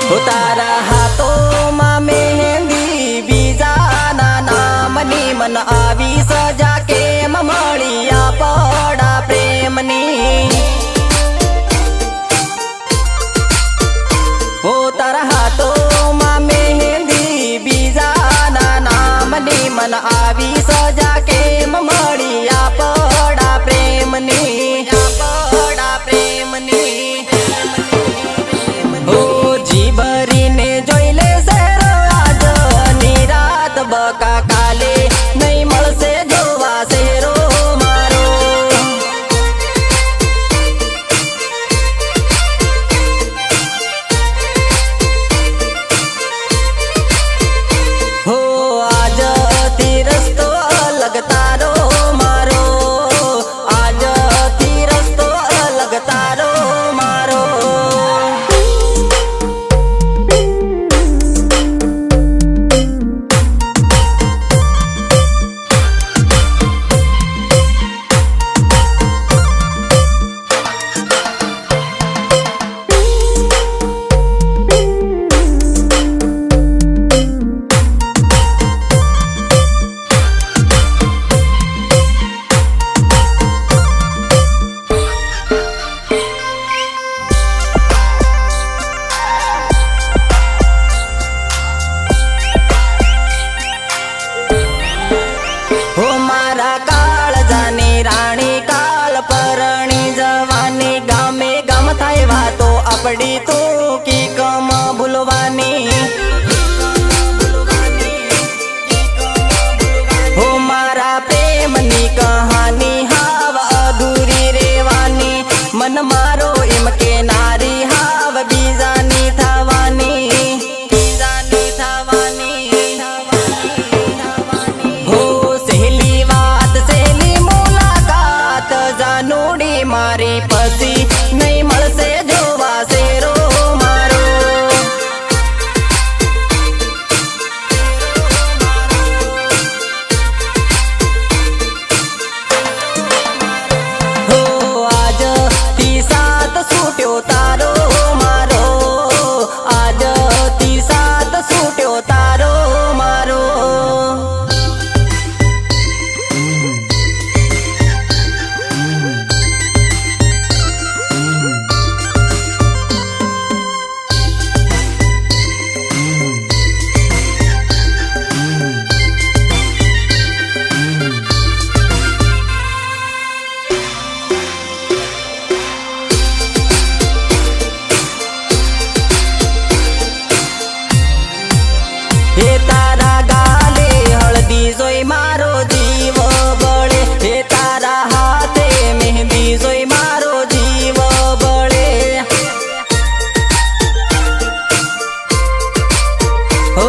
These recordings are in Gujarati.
તારા હાથોમાં મહેંદી બીજાના નામની મન આવી સજા કેમ મળી આપણા પ્રેમની હો તારા હાથોમાં મહેંદી બીજાના નામની મન આવી સજા કેમ મળી આપણા પ્રેમની આપણા પ્રેમની ભરીને જોઈ લે શેરો આજ નિરાત બકા કાલે નહીં મળશે જોવા શેરો મારો હો આજથી રસ્તો અલગ તારો મારો આજથી રસ્તો અલગ તારો મારો આપડી તો કી કમ ભૂલવાની હો મારા પ્રેમની કહાની હાવ અધૂરી રેવાની મન મારો એમ કે નારી હાવ બીજાની થવાની બીજાની થવાની હો સહેલી વાત સહેલી મુલાકાત જાનુડી મારી પછી નહીં મળશે જોવા શેરો મારો હો આજથી સાથ છૂટ્યો તારો મારો આજથી સાથ છૂટ્યો તારો મારો હે તારા ગાલે હળદી જોઈ મારો જીવ બળે હે તારા હાથે મહેંદી જોઈ મારો જીવ બળે હો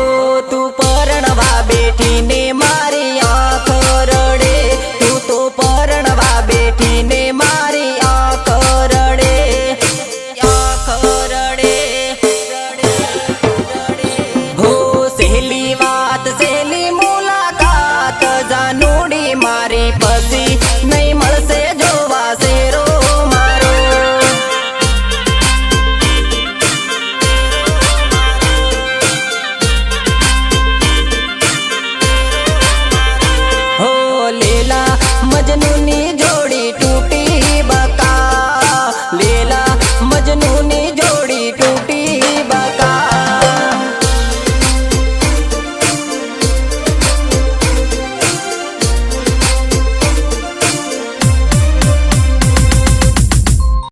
તું પરણવા બેઠીને